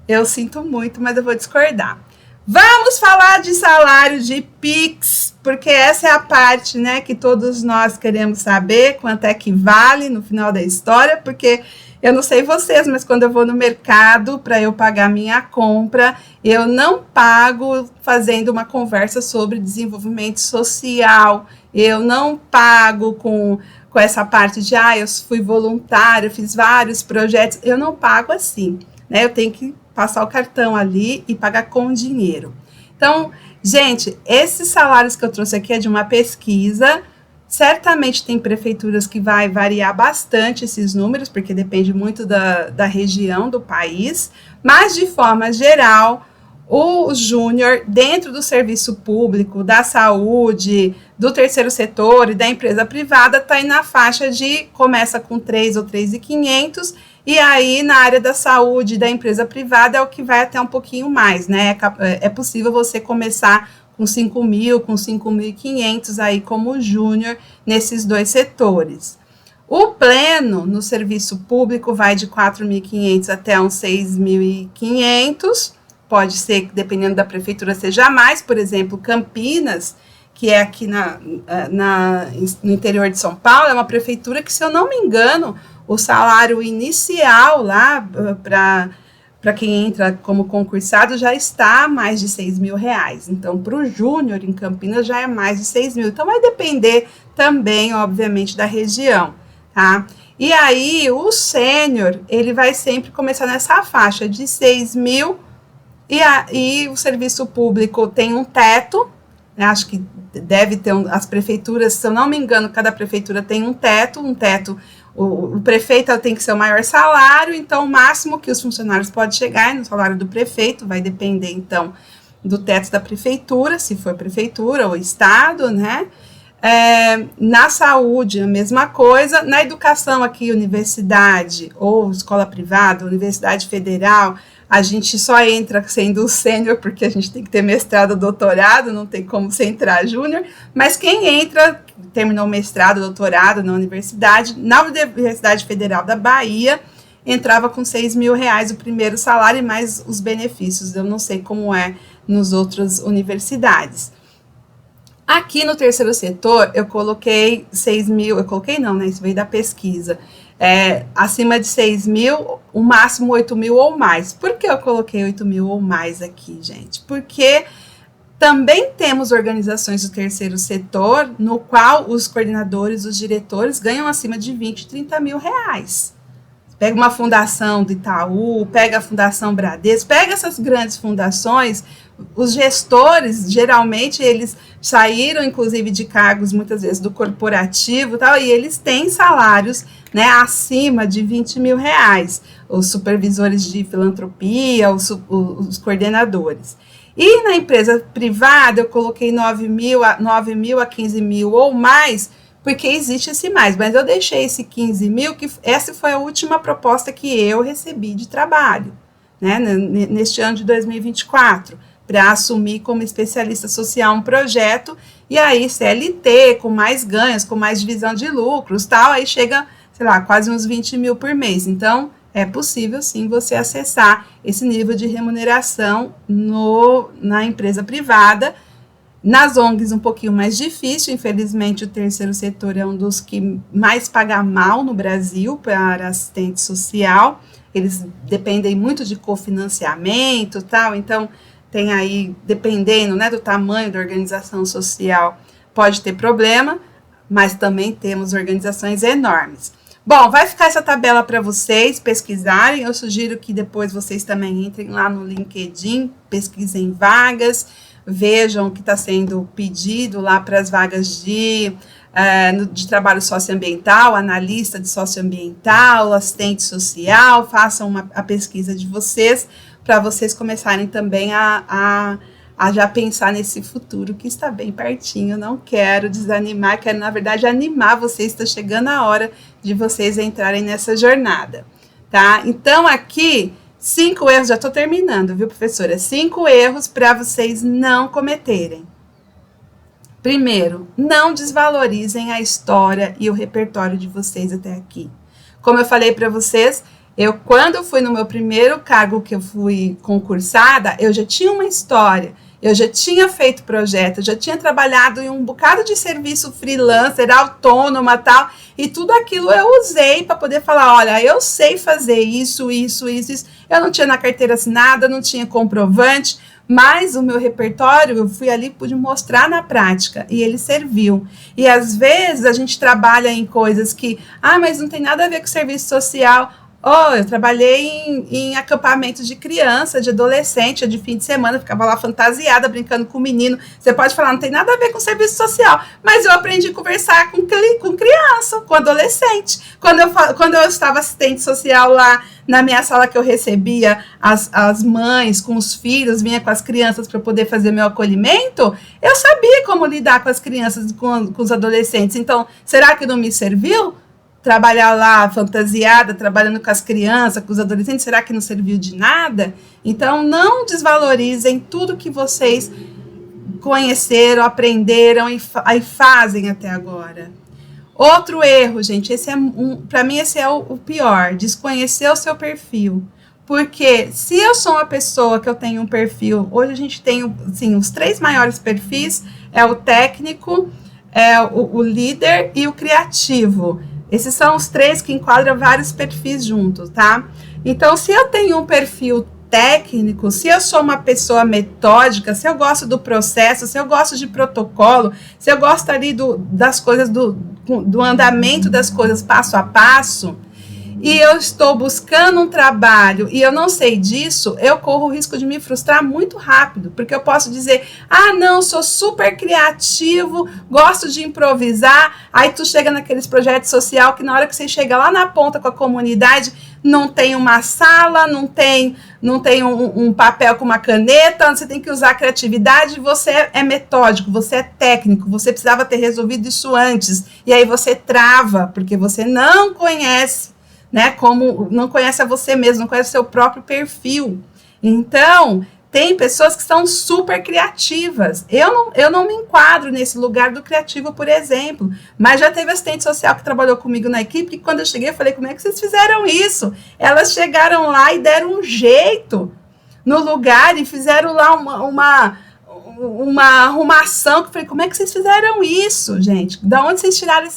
eu sinto muito, mas eu vou discordar. Vamos falar de salário de Pix, porque essa é a parte, né, que todos nós queremos saber, quanto é que vale no final da história, porque eu não sei vocês, mas quando eu vou no mercado para eu pagar minha compra, eu não pago fazendo uma conversa sobre desenvolvimento social, eu não pago com essa parte de, eu fui voluntário, fiz vários projetos, eu não pago assim, né? Eu tenho que passar o cartão ali e pagar com dinheiro. Então, gente, esses salários que eu trouxe aqui é de uma pesquisa. Certamente tem prefeituras que vai variar bastante esses números, porque depende muito da região do país, mas de forma geral, o júnior dentro do serviço público, da saúde, do terceiro setor e da empresa privada está aí na faixa começa com 3 ou 3.500, e aí na área da saúde e da empresa privada é o que vai até um pouquinho mais, né? É possível você começar com 5.000, com 5.500 aí como júnior nesses dois setores. O pleno no serviço público vai de 4.500 até uns 6.500, pode ser que dependendo da prefeitura seja mais, por exemplo, Campinas, que é aqui no interior de São Paulo, é uma prefeitura que, se eu não me engano, o salário inicial lá para quem entra como concursado já está a mais de R$6.000. Então, para o júnior em Campinas já é mais de 6.000. Então, vai depender também, obviamente, da região, tá? E aí, o sênior, ele vai sempre começar nessa faixa de 6.000, e o serviço público tem um teto, né? Acho que deve ter as prefeituras, se eu não me engano, cada prefeitura tem um teto, o prefeito tem que ser o maior salário, então o máximo que os funcionários podem chegar é no salário do prefeito, vai depender então do teto da prefeitura, se for prefeitura ou estado, né? Na saúde, a mesma coisa. Na educação aqui, universidade ou escola privada, universidade federal, A gente só entra sendo sênior porque a gente tem que ter mestrado, doutorado, não tem como você entrar júnior, mas quem entra, terminou mestrado, doutorado na Universidade Federal da Bahia, entrava com R$6.000 o primeiro salário e mais os benefícios. Eu não sei como é nas outras universidades. Aqui no terceiro setor, eu coloquei 6.000, eu coloquei não, né? Isso veio da pesquisa. Acima de 6.000, o máximo 8.000 ou mais. Por que eu coloquei 8.000 ou mais aqui, gente? Porque também temos organizações do terceiro setor, no qual os coordenadores, os diretores, ganham acima de 20, 30 mil reais. Pega uma fundação do Itaú, pega a Fundação Bradesco, pega essas grandes fundações, os gestores, geralmente, eles saíram, inclusive, de cargos, muitas vezes, do corporativo e tal, e eles têm salários, né, acima de 20 mil reais, os supervisores de filantropia, os coordenadores. E na empresa privada, eu coloquei 9 mil a 15 mil ou mais, porque existe esse mais, mas eu deixei esse 15 mil, que essa foi a última proposta que eu recebi de trabalho, né, neste ano de 2024, para assumir como especialista social um projeto, e aí CLT, com mais ganhos, com mais divisão de lucros, tal, aí chega, sei lá, quase uns 20 mil por mês. Então, é possível, sim, você acessar esse nível de remuneração na empresa privada. Nas ONGs, um pouquinho mais difícil, infelizmente, o terceiro setor é um dos que mais paga mal no Brasil para assistente social, eles dependem muito de cofinanciamento, tal, então, tem aí, dependendo, né, do tamanho da organização social, pode ter problema, mas também temos organizações enormes. Bom, vai ficar essa tabela para vocês pesquisarem, eu sugiro que depois vocês também entrem lá no LinkedIn, pesquisem vagas, vejam o que está sendo pedido lá para as vagas de trabalho socioambiental, analista de socioambiental, assistente social, façam a pesquisa de vocês, para vocês começarem também a já pensar nesse futuro que está bem pertinho. Não quero desanimar, quero, na verdade, animar vocês, está chegando a hora de vocês entrarem nessa jornada, tá? Então, aqui, 5 erros, já estou terminando, viu, professora? 5 erros para vocês não cometerem. Primeiro, não desvalorizem a história e o repertório de vocês até aqui. Como eu falei para vocês, quando fui no meu primeiro cargo que eu fui concursada, eu já tinha uma história, eu já tinha feito projeto, eu já tinha trabalhado em um bocado de serviço freelancer, autônoma e tal, e tudo aquilo eu usei para poder falar, olha, eu sei fazer isso. Eu não tinha na carteira assinada, não tinha comprovante, mas o meu repertório, eu fui ali, pude mostrar na prática, e ele serviu. E às vezes a gente trabalha em coisas que, mas não tem nada a ver com serviço social. Eu trabalhei em acampamento de criança, de adolescente, de fim de semana, ficava lá fantasiada, brincando com o menino. Você pode falar, não tem nada a ver com serviço social, mas eu aprendi a conversar com criança, com adolescente. Quando eu estava assistente social lá na minha sala, que eu recebia as mães com os filhos, vinha com as crianças para poder fazer meu acolhimento, eu sabia como lidar com as crianças, com os adolescentes. Então, será que não me serviu? Trabalhar lá fantasiada, trabalhando com as crianças, com os adolescentes, será que não serviu de nada? Então, não desvalorizem tudo que vocês conheceram, aprenderam e fazem até agora. Outro erro, gente, para mim esse é o pior, desconhecer o seu perfil. Porque se eu sou uma pessoa que eu tenho um perfil, hoje a gente tem, assim, os 3 maiores perfis, é o técnico, é o líder e o criativo. Esses são os 3 que enquadram vários perfis juntos, tá? Então, se eu tenho um perfil técnico, se eu sou uma pessoa metódica, se eu gosto do processo, se eu gosto de protocolo, se eu gosto ali das coisas, do andamento das coisas passo a passo, e eu estou buscando um trabalho e eu não sei disso, eu corro o risco de me frustrar muito rápido, porque eu posso dizer, não, sou super criativo, gosto de improvisar, aí tu chega naqueles projetos sociais que na hora que você chega lá na ponta com a comunidade, não tem uma sala, não tem um papel com uma caneta, você tem que usar a criatividade, você é metódico, você é técnico, você precisava ter resolvido isso antes, e aí você trava, porque você não conhece, né, como não conhece a você mesmo, não conhece o seu próprio perfil. Então, tem pessoas que são super criativas. Eu não me enquadro nesse lugar do criativo, por exemplo. Mas já teve assistente social que trabalhou comigo na equipe, e quando eu cheguei, eu falei, como é que vocês fizeram isso? Elas chegaram lá e deram um jeito no lugar e fizeram lá uma arrumação. Que eu falei, como é que vocês fizeram isso, gente? Da onde vocês tiraram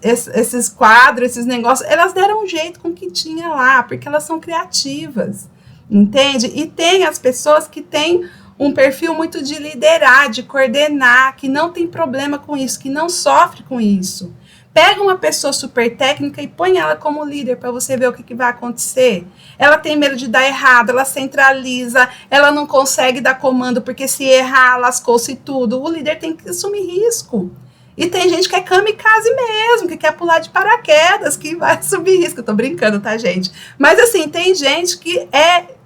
esses quadros, esses negócios? Elas deram um jeito com o que tinha lá, porque elas são criativas. Entende? E tem as pessoas que têm um perfil muito de liderar, de coordenar, que não tem problema com isso, que não sofre com isso. Pega uma pessoa super técnica e põe ela como líder para você ver o que vai acontecer. Ela tem medo de dar errado, ela centraliza, ela não consegue dar comando, porque se errar, lascou-se tudo. O líder tem que assumir risco. E tem gente que é kamikaze mesmo, que quer pular de paraquedas, que vai subir risco. Eu tô brincando, tá, gente? Mas, assim, tem gente que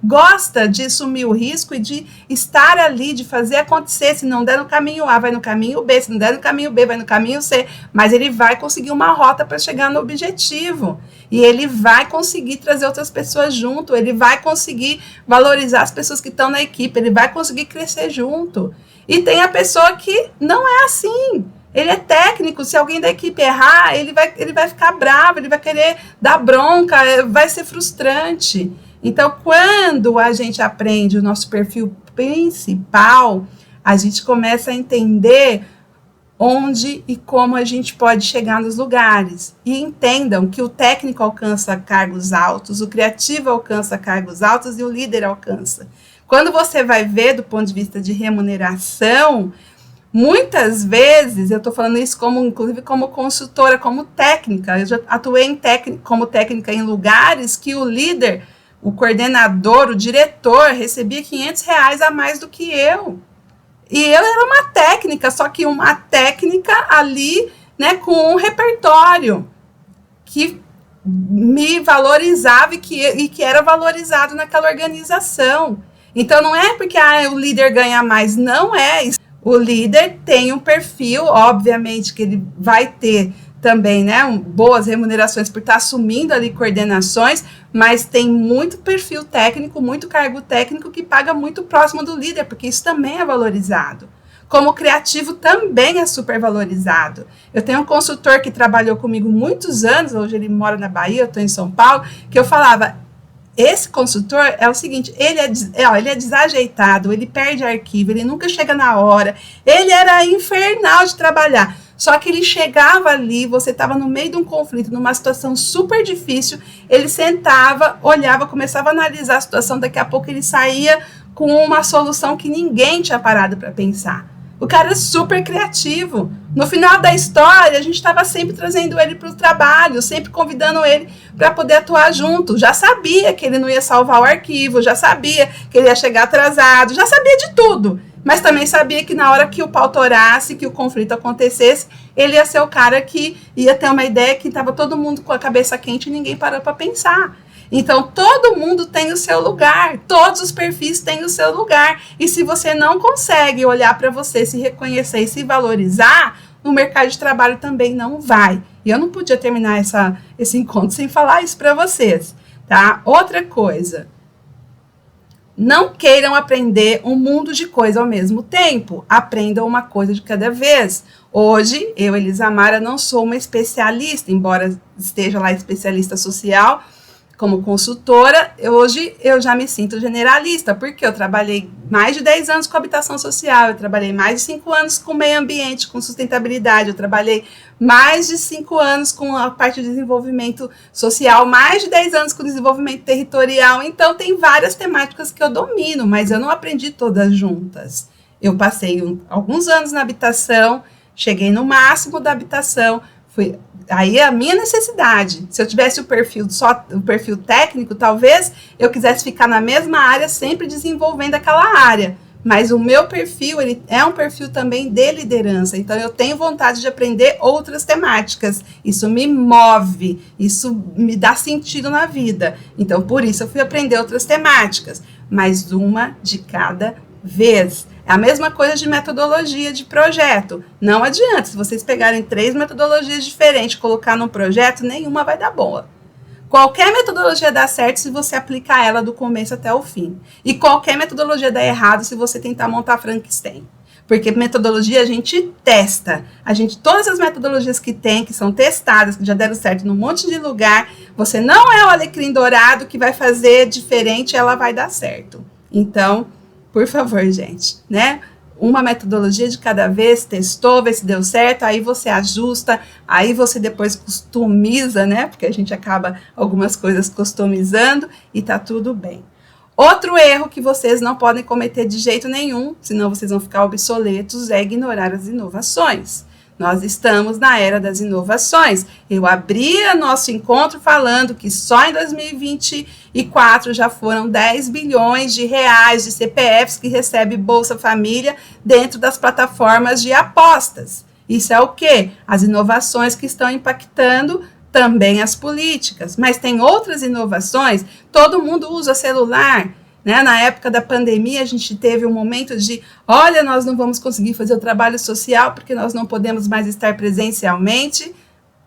gosta de assumir o risco e de estar ali, de fazer acontecer. Se não der no caminho A, vai no caminho B. Se não der no caminho B, vai no caminho C. Mas ele vai conseguir uma rota para chegar no objetivo. E ele vai conseguir trazer outras pessoas junto. Ele vai conseguir valorizar as pessoas que estão na equipe. Ele vai conseguir crescer junto. E tem a pessoa que não é assim. Ele é técnico, se alguém da equipe errar, ele vai ficar bravo, ele vai querer dar bronca, vai ser frustrante. Então, quando a gente aprende o nosso perfil principal, a gente começa a entender onde e como a gente pode chegar nos lugares. E entendam que o técnico alcança cargos altos, o criativo alcança cargos altos e o líder alcança. Quando você vai ver do ponto de vista de remuneração, muitas vezes, eu estou falando isso inclusive como consultora, como técnica, eu já atuei como técnica em lugares que o líder, o coordenador, o diretor recebia R$500 a mais do que eu. E eu era uma técnica, só que uma técnica ali, né, com um repertório que me valorizava e que era valorizado naquela organização. Então, não é porque o líder ganha mais, não é isso. O líder tem um perfil, obviamente que ele vai ter também, né, boas remunerações por estar assumindo ali coordenações, mas tem muito perfil técnico, muito cargo técnico que paga muito próximo do líder, porque isso também é valorizado. Como criativo também é super valorizado. Eu tenho um consultor que trabalhou comigo muitos anos, hoje ele mora na Bahia, eu estou em São Paulo, que eu falava, esse consultor é o seguinte, ele é desajeitado, ele perde arquivo, ele nunca chega na hora, ele era infernal de trabalhar. Só que ele chegava ali, você estava no meio de um conflito, numa situação super difícil, ele sentava, olhava, começava a analisar a situação, daqui a pouco ele saía com uma solução que ninguém tinha parado para pensar. O cara é super criativo. No final da história, a gente estava sempre trazendo ele para o trabalho, sempre convidando ele para poder atuar junto. Já sabia que ele não ia salvar o arquivo, já sabia que ele ia chegar atrasado, já sabia de tudo. Mas também sabia que na hora que o pau torasse, que o conflito acontecesse, ele ia ser o cara que ia ter uma ideia que estava todo mundo com a cabeça quente e ninguém parou para pensar. Então, todo mundo tem o seu lugar, todos os perfis têm o seu lugar. E se você não consegue olhar para você, se reconhecer e se valorizar, no mercado de trabalho também não vai. E eu não podia terminar esse encontro sem falar isso para vocês, tá? Outra coisa, não queiram aprender um mundo de coisa ao mesmo tempo. Aprendam uma coisa de cada vez. Hoje, eu, Elisamara, não sou uma especialista, embora esteja lá especialista social, como consultora, hoje eu já me sinto generalista, porque eu trabalhei mais de 10 anos com habitação social, eu trabalhei mais de 5 anos com meio ambiente, com sustentabilidade, eu trabalhei mais de 5 anos com a parte de desenvolvimento social, mais de 10 anos com desenvolvimento territorial, então tem várias temáticas que eu domino, mas eu não aprendi todas juntas. Eu passei alguns anos na habitação, cheguei no máximo da habitação, aí é a minha necessidade. Se eu tivesse o perfil técnico, talvez eu quisesse ficar na mesma área, sempre desenvolvendo aquela área. Mas o meu perfil, ele é um perfil também de liderança. Então, eu tenho vontade de aprender outras temáticas. Isso me move, isso me dá sentido na vida. Então, por isso, eu fui aprender outras temáticas. Mas uma de cada vez. É a mesma coisa de metodologia de projeto. Não adianta, se vocês pegarem 3 metodologias diferentes e colocar num projeto, nenhuma vai dar boa. Qualquer metodologia dá certo se você aplicar ela do começo até o fim. E qualquer metodologia dá errado se você tentar montar Frankenstein. Porque metodologia a gente testa. Todas as metodologias que tem, que são testadas, que já deram certo num monte de lugar, você não é o alecrim dourado que vai fazer diferente e ela vai dar certo. Então, por favor, gente, né? Uma metodologia de cada vez, testou, vê se deu certo, aí você ajusta, aí você depois customiza, né? Porque a gente acaba algumas coisas customizando e tá tudo bem. Outro erro que vocês não podem cometer de jeito nenhum, senão vocês vão ficar obsoletos, é ignorar as inovações. Nós estamos na era das inovações. Eu abri nosso encontro falando que só em 2024 já foram 10 bilhões de reais de CPFs que recebem Bolsa Família dentro das plataformas de apostas. Isso é o quê? As inovações que estão impactando também as políticas. Mas tem outras inovações. Todo mundo usa celular. Né? Na época da pandemia, a gente teve um momento de, olha, nós não vamos conseguir fazer o trabalho social porque nós não podemos mais estar presencialmente.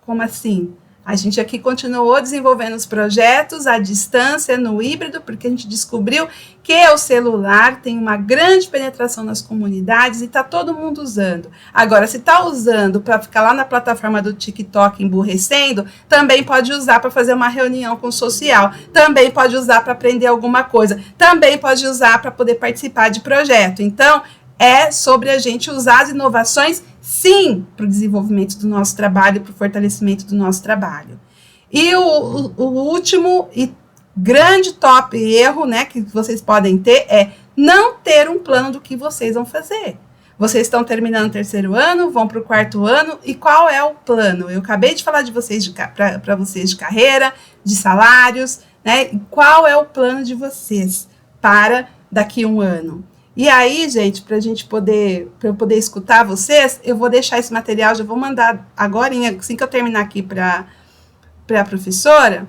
Como assim? A gente aqui continuou desenvolvendo os projetos à distância, no híbrido, porque a gente descobriu que o celular tem uma grande penetração nas comunidades e está todo mundo usando. Agora, se está usando para ficar lá na plataforma do TikTok emburrecendo, também pode usar para fazer uma reunião com o social, também pode usar para aprender alguma coisa, também pode usar para poder participar de projeto. Então, é sobre a gente usar as inovações, sim, para o desenvolvimento do nosso trabalho, para o fortalecimento do nosso trabalho. E o último e grande top erro, né, que vocês podem ter é não ter um plano do que vocês vão fazer. Vocês estão terminando o terceiro ano, vão para o quarto ano, e qual é o plano? Eu acabei de falar de vocês para vocês de carreira, de salários, né? E qual é o plano de vocês para daqui a um ano? E aí, gente, para eu poder escutar vocês, eu vou deixar esse material, já vou mandar agora, assim que eu terminar aqui para a professora,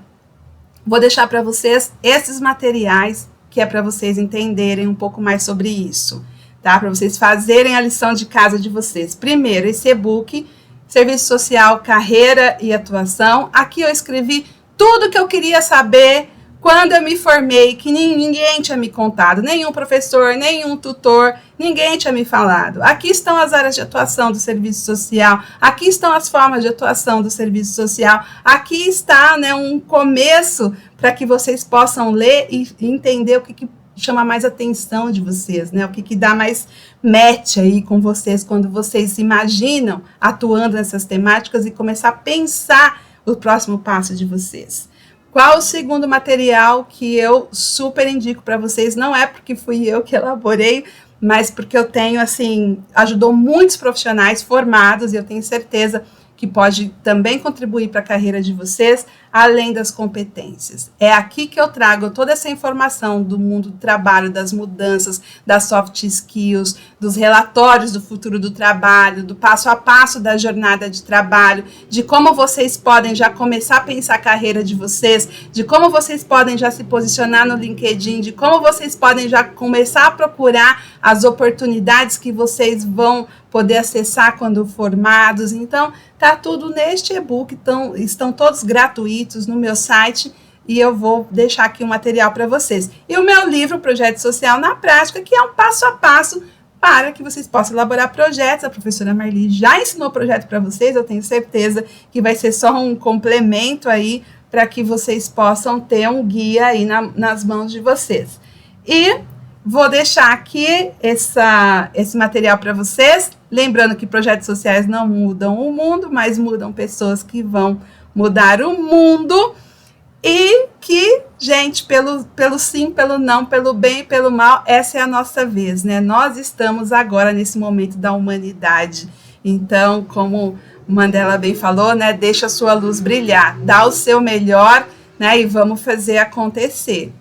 vou deixar para vocês esses materiais, que é para vocês entenderem um pouco mais sobre isso, tá? Para vocês fazerem a lição de casa de vocês. Primeiro, esse e-book, Serviço Social, Carreira e Atuação. Aqui eu escrevi tudo que eu queria saber quando eu me formei, que ninguém tinha me contado, nenhum professor, nenhum tutor, ninguém tinha me falado. Aqui estão as áreas de atuação do serviço social, aqui estão as formas de atuação do serviço social, aqui está, né, um começo para que vocês possam ler e entender o que chama mais atenção de vocês, né, o que dá mais match aí com vocês, quando vocês se imaginam atuando nessas temáticas e começar a pensar o próximo passo de vocês. Qual o segundo material que eu super indico para vocês? Não é porque fui eu que elaborei, mas porque eu tenho, assim, ajudou muitos profissionais formados e eu tenho certeza que pode também contribuir para a carreira de vocês, além das competências. É aqui que eu trago toda essa informação do mundo do trabalho, das mudanças, das soft skills, dos relatórios do futuro do trabalho, do passo a passo da jornada de trabalho, de como vocês podem já começar a pensar a carreira de vocês, de como vocês podem já se posicionar no LinkedIn, de como vocês podem já começar a procurar as oportunidades que vocês vão poder acessar quando formados. Então, tá tudo neste e-book, estão todos gratuitos no meu site e eu vou deixar aqui um material para vocês. E o meu livro, Projeto Social na Prática, que é um passo a passo para que vocês possam elaborar projetos. A professora Marli já ensinou o projeto para vocês, eu tenho certeza que vai ser só um complemento aí para que vocês possam ter um guia aí nas mãos de vocês. E vou deixar aqui esse material para vocês, lembrando que projetos sociais não mudam o mundo, mas mudam pessoas que vão mudar o mundo, e que, gente, pelo sim, pelo não, pelo bem e pelo mal, essa é a nossa vez, né? Nós estamos agora nesse momento da humanidade, então, como o Mandela bem falou, né? Deixa a sua luz brilhar, dá o seu melhor, né? E vamos fazer acontecer.